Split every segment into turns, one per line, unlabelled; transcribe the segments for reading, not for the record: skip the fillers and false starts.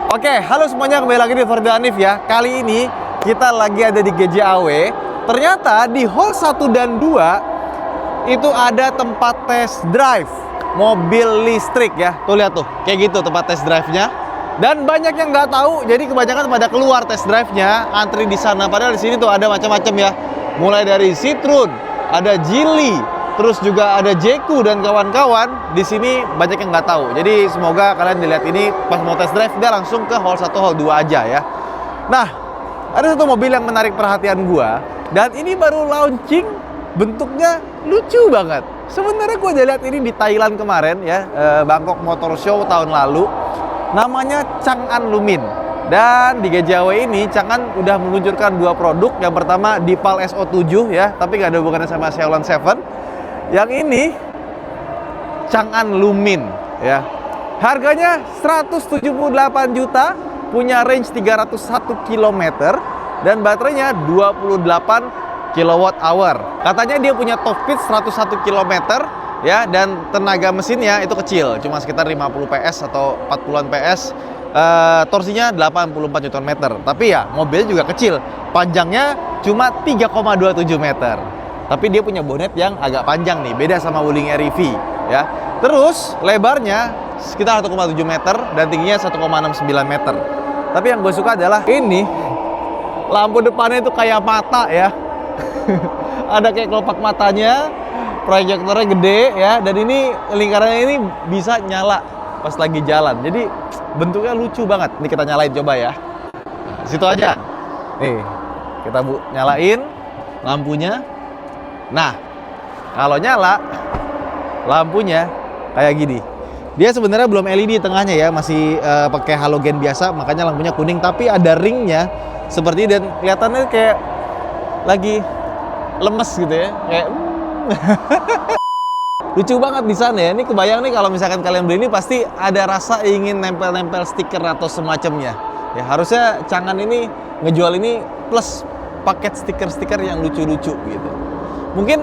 Oke, halo semuanya, kembali lagi di Fordil Hanif ya. Kali ini kita lagi ada di GJAW. Ternyata di hall 1 dan 2 itu ada tempat test drive mobil listrik ya. Tuh lihat tuh, kayak gitu tempat test drive-nya. Dan banyak yang nggak tahu, jadi kebanyakan pada keluar test drive-nya, antri di sana. Padahal di sini tuh ada macam-macam ya. Mulai dari Citroen, ada Geely, terus juga ada Jeku dan kawan-kawan. Di sini banyak yang nggak tahu. Jadi semoga kalian dilihat ini pas mau test drive dia langsung ke hall 1, hall 2 aja ya. Nah, ada satu mobil yang menarik perhatian gua dan ini baru launching, bentuknya lucu banget. Sebenarnya gua udah lihat ini di Thailand kemarin ya, Bangkok Motor Show tahun lalu. Namanya Chang'an Lumin. Dan di GJAW ini Chang'an udah meluncurkan 2 produk. Yang pertama Deepal SO7 ya, tapi nggak ada hubungannya sama Xiaolong 7. Yang ini Chang'an Lumin ya. Harganya 178 juta, punya range 301 km dan baterainya 28 kWh. Katanya dia punya top speed 101 km ya, dan tenaga mesinnya itu kecil, cuma sekitar 50 PS atau 40-an PS. Torsinya 84 Nm. Tapi ya mobilnya juga kecil, panjangnya cuma 3,27 meter. Tapi dia punya bonet yang agak panjang nih, beda sama Wuling REV ya. Terus lebarnya sekitar 1,7 meter dan tingginya 1,69 meter. Tapi yang gue suka adalah ini, lampu depannya itu kayak mata ya. Ada kayak kelopak matanya, proyektornya gede ya, dan ini lingkarannya ini bisa nyala pas lagi jalan. Jadi bentuknya lucu banget. Ini kita nyalain coba ya. Nah, situ aja. Nih, kita nyalain lampunya. Nah, kalau nyala lampunya kayak gini. Dia sebenarnya belum LED tengahnya ya, masih pakai halogen biasa, makanya lampunya kuning. Tapi ada ringnya seperti ini dan kelihatannya kayak lagi lemes gitu ya, kayak lucu banget di sana ya. Ini kebayang nih kalau misalkan kalian beli ini pasti ada rasa ingin nempel-nempel stiker atau semacamnya. Ya harusnya Chang'an ini ngejual ini plus paket stiker-stiker yang lucu-lucu gitu. Mungkin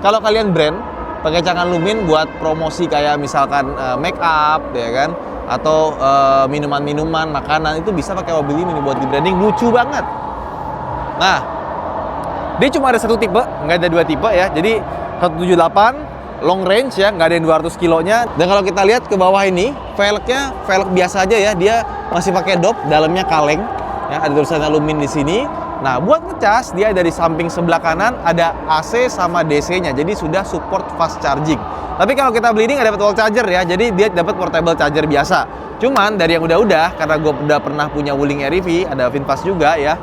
kalau kalian brand pakai Chang'an Lumin buat promosi kayak misalkan make up ya kan, atau minuman-minuman, makanan, itu bisa pakai mobil ini buat di branding, lucu banget. Nah, dia cuma ada satu tipe, nggak ada 2 tipe ya. Jadi 178 long range ya, nggak ada yang 200 kilonya. Dan kalau kita lihat ke bawah ini, velgnya velg biasa aja ya, dia masih pakai dop, dalamnya kaleng ya, ada tulisannya Lumin di sini. Nah, buat ngecas dia dari samping sebelah kanan ada AC sama DC-nya, jadi sudah support fast charging. Tapi kalau kita beli ini nggak dapat wall charger ya, jadi dia dapat portable charger biasa. Cuman dari yang udah-udah, karena gue udah pernah punya Wuling REV, ada VinFast juga ya.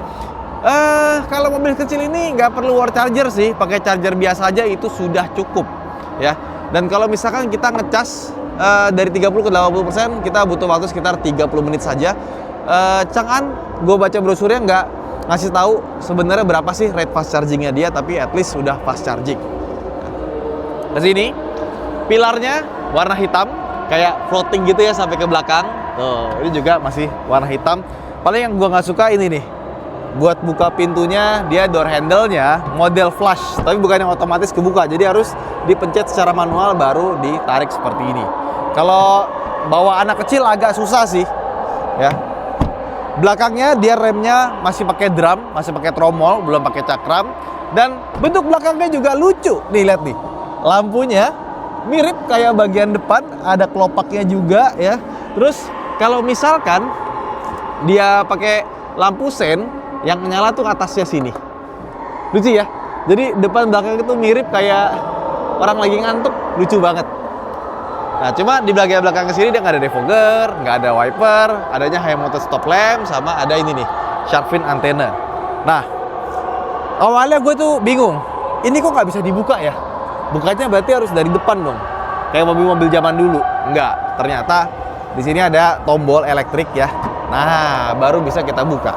Kalau mobil kecil ini nggak perlu wall charger sih, pakai charger biasa aja itu sudah cukup ya. Dan kalau misalkan kita ngecas dari 30 ke 80%, kita butuh waktu sekitar 30 menit saja. Chang'an, gue baca brosurnya nggak ngasih tahu sebenarnya berapa sih rate fast chargingnya dia, tapi at least sudah fast charging. Di sini pilarnya warna hitam, kayak floating gitu ya sampai ke belakang. Tuh, ini juga masih warna hitam. Paling yang gue nggak suka ini nih, buat buka pintunya dia door handle-nya model flush, tapi bukan yang otomatis kebuka, jadi harus dipencet secara manual baru ditarik seperti ini. Kalau bawa anak kecil agak susah sih ya. Belakangnya dia remnya masih pakai drum, masih pakai tromol, belum pakai cakram. Dan bentuk belakangnya juga lucu. Nih lihat nih, lampunya mirip kayak bagian depan, ada kelopaknya juga ya. Terus kalau misalkan dia pakai lampu sen, yang nyala tuh atasnya sini. Lucu ya. Jadi depan belakang itu mirip kayak orang lagi ngantuk, lucu banget. Nah, cuma di bagian belakang ke sini dia nggak ada defogger, nggak ada wiper, adanya high mounted stop lamp, sama ada ini nih, shark fin antena. Nah, awalnya gue tuh bingung, ini kok nggak bisa dibuka ya? Bukanya berarti harus dari depan dong, kayak mobil-mobil zaman dulu. Nggak, ternyata di sini ada tombol elektrik ya. Nah, baru bisa kita buka.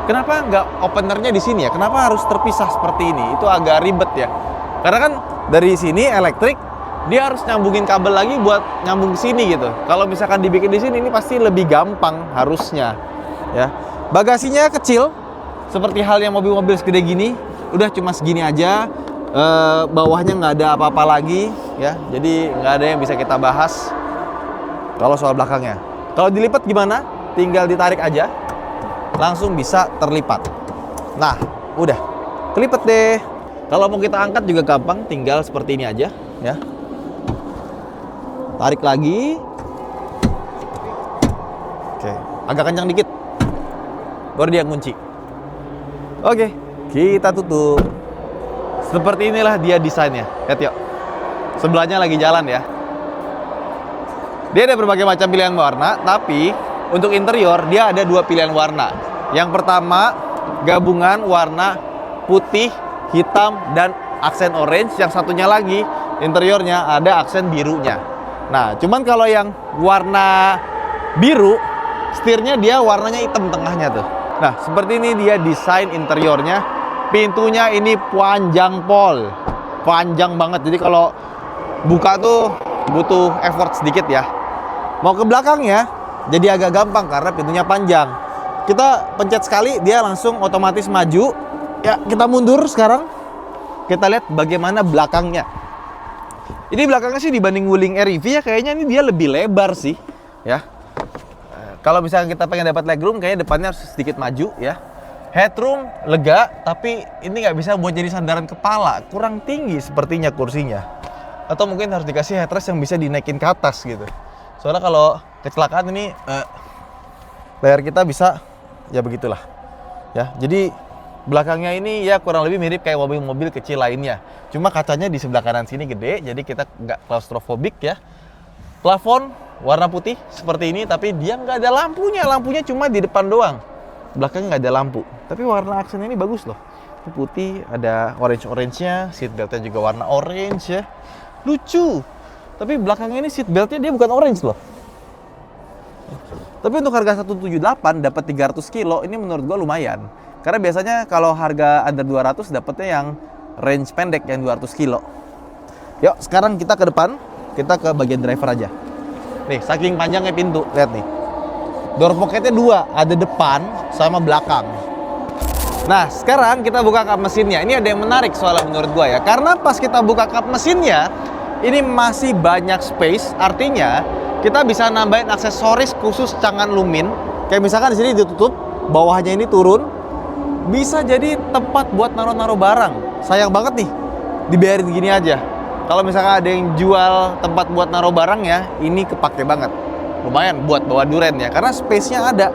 Kenapa nggak openernya di sini ya? Kenapa harus terpisah seperti ini? Itu agak ribet ya. Karena kan dari sini elektrik, dia harus nyambungin kabel lagi buat nyambung ke sini gitu. Kalau misalkan dibikin di sini, ini pasti lebih gampang harusnya ya. Bagasinya kecil, seperti halnya mobil-mobil segede gini, udah cuma segini aja. Bawahnya nggak ada apa-apa lagi ya, jadi nggak ada yang bisa kita bahas kalau soal belakangnya. Kalau dilipat gimana? tinggal ditarik aja, langsung bisa terlipat. Nah, udah kelipet deh. Kalau mau kita angkat juga gampang, tinggal seperti ini aja ya. Tarik lagi. Oke, agak kencang dikit. Baru dia kunci. Oke, kita tutup. Seperti inilah dia desainnya. Lihat yuk. Sebelahnya lagi jalan ya. Dia ada berbagai macam pilihan warna, tapi untuk interior dia ada 2 pilihan warna. Yang pertama, gabungan warna putih, hitam, dan aksen orange. Yang satunya lagi, interiornya ada aksen birunya. Nah, cuman kalau yang warna biru, setirnya dia warnanya hitam tengahnya tuh. Nah, seperti ini dia desain interiornya. Pintunya ini panjang pol. Panjang banget, jadi kalau buka tuh butuh effort sedikit ya. Mau ke belakangnya, jadi agak gampang karena pintunya panjang. Kita pencet sekali, dia langsung otomatis maju. Ya, kita mundur sekarang. Kita lihat bagaimana belakangnya. Ini belakangnya sih dibanding Wuling REV ya, kayaknya ini dia lebih lebar sih. Ya. Kalau misalnya kita pengen dapat legroom, kayaknya depannya harus sedikit maju ya. Headroom lega, tapi ini nggak bisa buat jadi sandaran kepala. Kurang tinggi sepertinya kursinya. Atau mungkin harus dikasih headrest yang bisa dinaikin ke atas gitu. Soalnya kalau kecelakaan ini layar kita bisa ya begitulah. Ya, jadi belakangnya ini ya kurang lebih mirip kayak mobil-mobil kecil lainnya. Cuma kacanya di sebelah kanan sini gede, jadi kita nggak claustrophobic ya. Plafon warna putih seperti ini, tapi dia nggak ada lampunya. Lampunya cuma di depan doang. Belakangnya nggak ada lampu. Tapi warna aksen ini bagus loh. Ini putih, ada orange-nya, seat beltnya juga warna orange ya. Lucu. Tapi belakangnya ini seat beltnya dia bukan orange loh. Tapi untuk harga 178 dapat 300 kilo, ini menurut gua lumayan. Karena biasanya kalau harga under 200 dapatnya yang range pendek yang 200 kilo. Yuk, sekarang kita ke depan, kita ke bagian driver aja. Nih, saking panjangnya pintu, lihat nih. Door pocketnya 2, ada depan sama belakang. Nah, sekarang kita buka kap mesinnya. Ini ada yang menarik soalnya menurut gua ya. Karena pas kita buka kap mesinnya, ini masih banyak space, artinya kita bisa nambahin aksesoris khusus Changan Lumin. Kayak misalkan di sini ditutup, bawahnya ini turun, bisa jadi tempat buat naruh-naruh barang. Sayang banget nih, dibiarin gini aja. Kalau misalkan ada yang jual tempat buat naruh barang ya, ini kepake banget. Lumayan buat bawa duren ya, karena space-nya ada.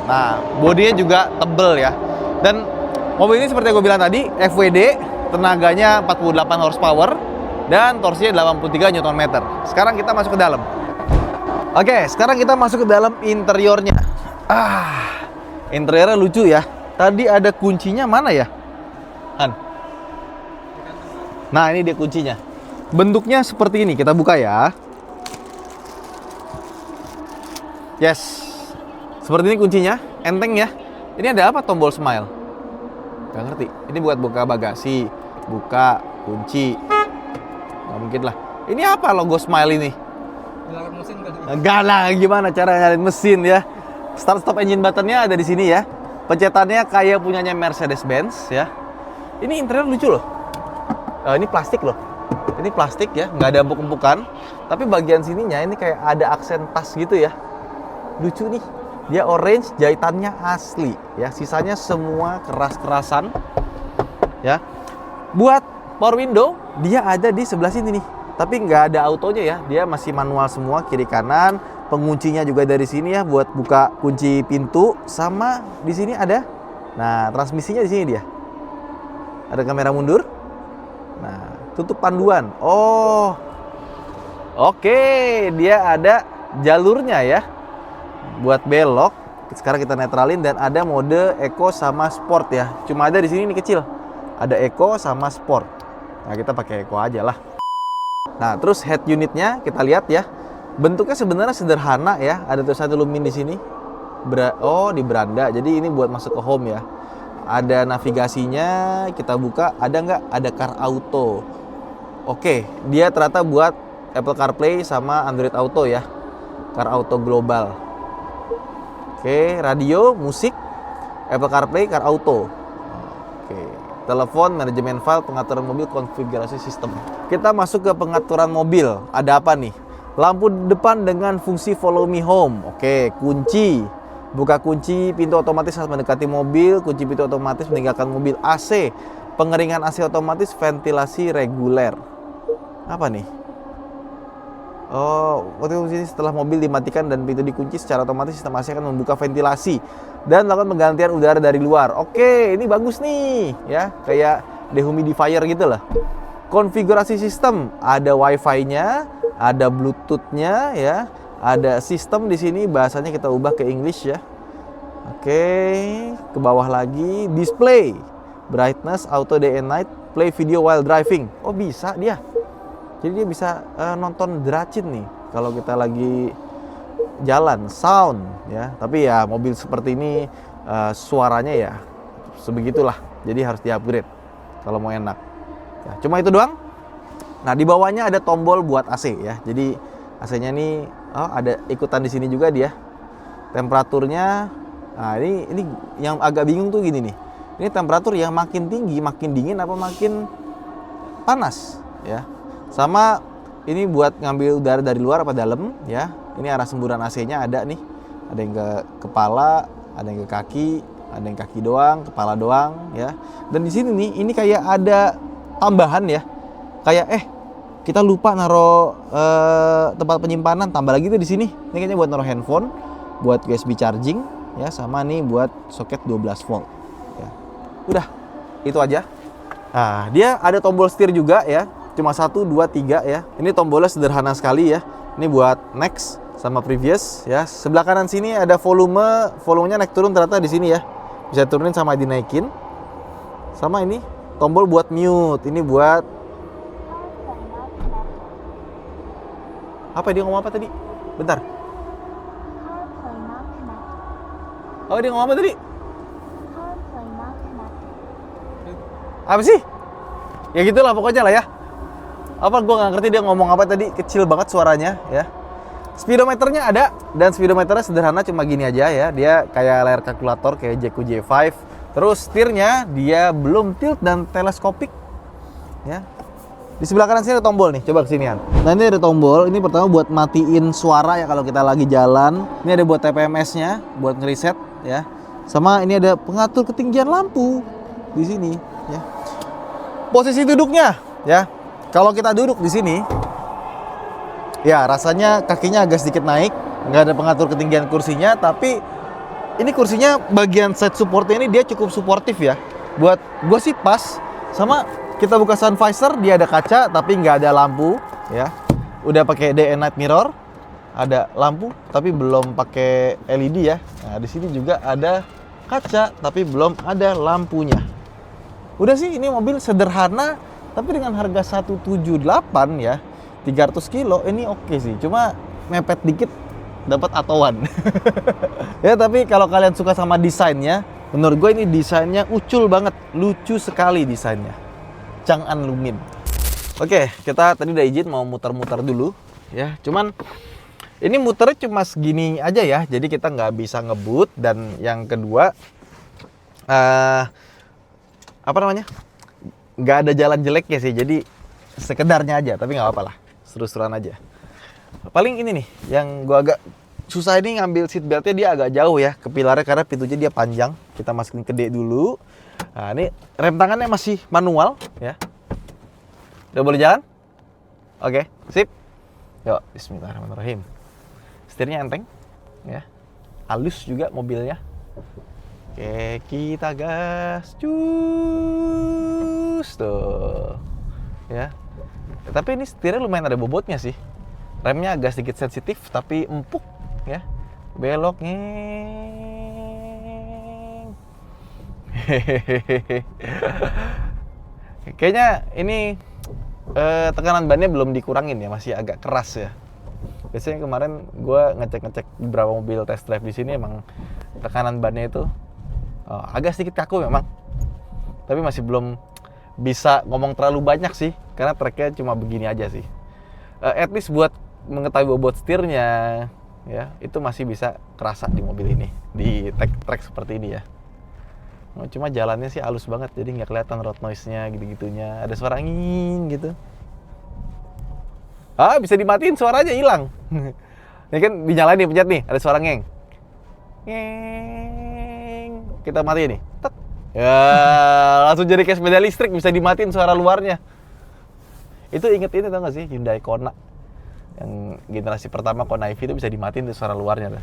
Nah, bodinya juga tebel ya. Dan mobil ini seperti yang gue bilang tadi, FWD, tenaganya 48 horsepower dan torsinya 83 Nm. Sekarang kita masuk ke dalam. Oke, sekarang kita masuk ke dalam interiornya. Interiornya lucu ya. Tadi ada kuncinya mana ya, Han? Nah, ini dia kuncinya. Bentuknya seperti ini. Kita buka ya. Yes. Seperti ini kuncinya. Enteng ya. Ini ada apa tombol smile? Gak ngerti. Ini buat buka bagasi, buka kunci. Nggak mungkin lah. Ini apa logo smile ini? Nyalain mesin tadi. Enggak lah, gimana cara nyalain mesin ya? Start stop engine buttonnya ada di sini ya. Pencetannya kayak punyanya Mercedes-Benz ya. Ini interior lucu loh. Ini plastik loh. Ini plastik ya, nggak ada empuk-empukan. Tapi bagian sininya ini kayak ada aksen tas gitu ya. Lucu nih. Dia orange, jahitannya asli ya. Sisanya semua keras-kerasan ya. Buat power window dia ada di sebelah sini nih. Tapi nggak ada autonya ya. Dia masih manual semua kiri kanan. Penguncinya juga dari sini ya buat buka kunci pintu. Sama di sini ada. Nah, transmisinya di sini dia. Ada kamera mundur. Nah, tutup panduan. Oh. Oke, dia ada jalurnya ya. Buat belok, sekarang kita netralin dan ada mode eco sama sport ya. Cuma ada di sini ini kecil. Ada eco sama sport. Nah, kita pakai eco aja lah. Nah, terus head unitnya kita lihat ya. Bentuknya sebenarnya sederhana ya. Ada tulisan Lumin di sini. Oh, di beranda. Jadi ini buat masuk ke home ya. Ada navigasinya, kita buka. Ada nggak? Ada car auto. Oke, dia ternyata buat Apple CarPlay sama Android Auto ya. Car auto global. Oke, radio, musik, Apple CarPlay, Car Auto. Oke, telepon, manajemen file, pengaturan mobil, konfigurasi sistem. Kita masuk ke pengaturan mobil. Ada apa nih? Lampu depan dengan fungsi follow me home. Oke, kunci. Buka kunci, pintu otomatis saat mendekati mobil, kunci pintu otomatis meninggalkan mobil, AC. Pengeringan AC otomatis, ventilasi reguler. Apa nih? Oh, waktu ini setelah mobil dimatikan dan pintu dikunci, secara otomatis sistem AC akan membuka ventilasi dan melakukan penggantian udara dari luar. Oke, ini bagus nih, ya, kayak dehumidifier gitu lah. Konfigurasi sistem, ada Wi-Fi-nya, ada Bluetooth-nya, ya, ada sistem di sini. Bahasanya kita ubah ke English ya. Oke, ke bawah lagi, display, brightness, auto day and night, play video while driving. Oh, bisa dia. Jadi dia bisa nonton Dracin nih kalau kita lagi jalan. Sound ya, tapi ya mobil seperti ini suaranya ya sebegitulah. Jadi harus di-upgrade kalau mau enak. Ya, cuma itu doang. Nah, di bawahnya ada tombol buat AC ya. Jadi AC-nya nih ada ikutan di sini juga dia. Temperaturnya. Nah, ini yang agak bingung tuh gini nih. Ini temperatur yang makin tinggi, makin dingin apa makin panas ya. Sama ini buat ngambil udara dari luar apa dalam ya. Ini arah semburan AC-nya ada nih. Ada yang ke kepala, ada yang ke kaki, ada yang kaki doang, kepala doang ya. Dan di sini nih ini kayak ada tambahan ya. Kayak kita lupa naruh tempat penyimpanan, tambah lagi tuh di sini. Ini kayaknya buat naruh handphone, buat USB charging ya, sama nih buat soket 12 volt ya. Udah, itu aja. Nah, dia ada tombol setir juga ya. Cuma 1, 2, 3 ya. Ini tombolnya sederhana sekali ya. Ini buat next sama previous ya. Sebelah kanan sini ada volumenya naik turun ternyata di sini ya. Bisa turunin sama dinaikin. Sama ini tombol buat mute. Ini buat apa, dia ngomong apa tadi? Bentar. Oh, dia ngomong apa tadi? Apa sih? Ya gitulah pokoknya lah ya. Apa gue nggak ngerti dia ngomong apa tadi, kecil banget suaranya ya. Speedometernya ada, dan speedometernya sederhana cuma gini aja ya. Dia kayak layar kalkulator kayak Jacko J5. Terus setirnya dia belum tilt dan teleskopik ya. Di sebelah kanan sini ada tombol nih, coba kesinian. Nah, ini ada tombol, ini pertama buat matiin suara ya kalau kita lagi jalan. Ini ada buat TPMS-nya, buat ngeriset ya. Sama ini ada pengatur ketinggian lampu di sini ya. Posisi duduknya ya. Kalau kita duduk di sini, ya rasanya kakinya agak sedikit naik, nggak ada pengatur ketinggian kursinya, tapi ini kursinya bagian side supportnya ini dia cukup suportif ya. Buat gue sih pas. Sama kita buka sun visor, dia ada kaca tapi nggak ada lampu ya. Udah pakai day and night mirror, ada lampu tapi belum pakai LED ya. Nah, di sini juga ada kaca tapi belum ada lampunya. Udah sih, ini mobil sederhana tapi dengan harga 178 ya, 300 kilo ini oke sih. Cuma mepet dikit dapat atoan. Ya, tapi kalau kalian suka sama desainnya, menurut gue ini desainnya ucul banget, lucu sekali desainnya. Chang'an Lumin. Oke, kita tadi udah izin mau muter-muter dulu ya. Cuman ini muternya cuma segini aja ya, jadi kita nggak bisa ngebut. Dan yang kedua, apa namanya? Nggak ada jalan jeleknya sih, jadi sekedarnya aja, tapi nggak apa-apa lah, seru-seruan aja. Paling ini nih, yang gue agak susah ini ngambil seat beltnya, dia agak jauh ya ke pilarnya karena pintunya dia panjang. Kita masukin ke D dulu. Nah, ini rem tangannya masih manual ya. Udah boleh jalan? Oke, sip. Yuk, bismillahirrahmanirrahim. Setirnya enteng ya. Halus juga mobilnya. Oke, kita gas. Cus tuh. Ya. Tapi ini setirnya lumayan ada bobotnya sih. Remnya agak sedikit sensitif tapi empuk ya. Beloknya. Kayaknya ini tekanan bannya belum dikurangin ya, masih agak keras ya. Biasanya kemarin gue ngecek beberapa mobil test drive di sini, emang tekanan bannya itu agak sedikit kaku memang, tapi masih belum bisa ngomong terlalu banyak sih, karena tracknya cuma begini aja sih. At least buat mengetahui bobot setirnya ya, itu masih bisa kerasa di mobil ini, di track seperti ini ya. Cuma jalannya sih halus banget, jadi nggak kelihatan road noise-nya gitu-gitunya. Ada suara angin gitu. Bisa dimatiin, suaranya hilang. Ini kan dinyalain nih, pencet nih, ada suara ngeng. Ngeng. Kita matiin nih. Tek. Ya, langsung jadi kayak sepeda listrik, bisa dimatiin suara luarnya. Itu inget ini tau gak sih, Hyundai Kona. Yang generasi pertama Kona EV itu bisa dimatiin tuh suara luarnya.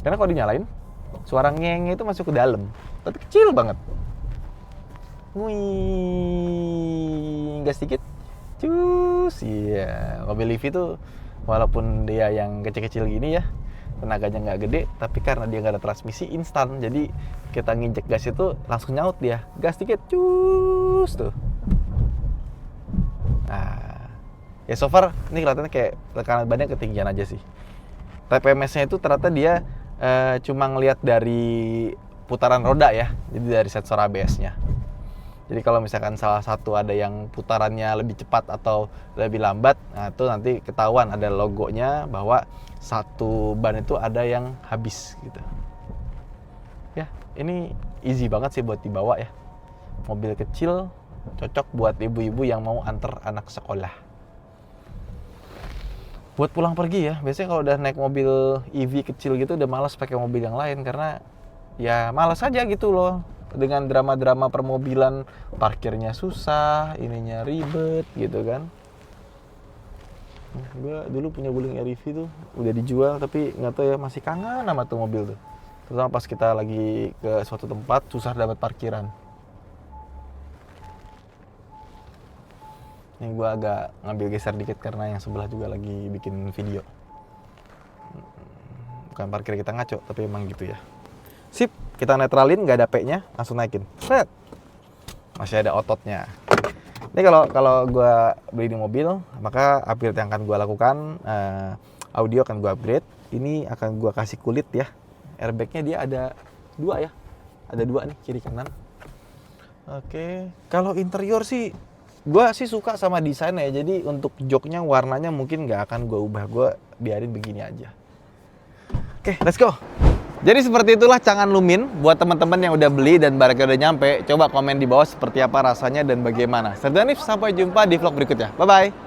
Karena kalau dinyalain, suara ngeng itu masuk ke dalam. Tapi kecil banget. Wih, gas sedikit. Cus, iya. Mobil EV tuh walaupun dia yang kecil-kecil gini ya, tenaganya nggak gede, tapi karena dia nggak ada transmisi instan, jadi kita nginjek gas itu langsung nyaut dia. Gas sedikit, cus tuh. Nah, ya so far ini kelihatannya kayak tekanan bannya ketinggian aja sih. TPMS-nya itu ternyata dia cuma ngelihat dari putaran roda ya, jadi dari sensor ABS-nya. Jadi kalau misalkan salah satu ada yang putarannya lebih cepat atau lebih lambat, nah itu nanti ketahuan ada logonya bahwa satu ban itu ada yang habis gitu. Ya, ini easy banget sih buat dibawa ya. Mobil kecil cocok buat ibu-ibu yang mau antar anak sekolah. Buat pulang pergi ya, biasanya kalau udah naik mobil EV kecil gitu udah malas pakai mobil yang lain karena ya malas aja gitu loh. Dengan drama-drama permobilan, parkirnya susah, ininya ribet gitu kan. Gue dulu punya Wuling REV tuh udah dijual, tapi nggak tahu ya masih kangen sama tuh mobil tuh. Terutama pas kita lagi ke suatu tempat susah dapat parkiran. Ini gue agak ngambil geser dikit karena yang sebelah juga lagi bikin video. Bukan parkir kita ngaco, tapi emang gitu ya. Sip, kita netralin, nggak ada P-nya, langsung naikin. Set. Masih ada ototnya. Ini kalau gue beli di mobil, maka upgrade yang akan gue lakukan, audio akan gue upgrade. Ini akan gue kasih kulit ya. Airbagnya dia ada 2 ya. Ada 2 nih, kiri kanan. Oke. Kalau interior sih, gue sih suka sama desainnya. Jadi untuk joknya, warnanya mungkin nggak akan gue ubah. Gue biarin begini aja. Oke, let's go. Jadi seperti itulah Changan Lumin. Buat teman-teman yang udah beli dan barangnya udah nyampe, coba komen di bawah seperti apa rasanya dan bagaimana. Saya Danif, sampai jumpa di vlog berikutnya. Bye-bye.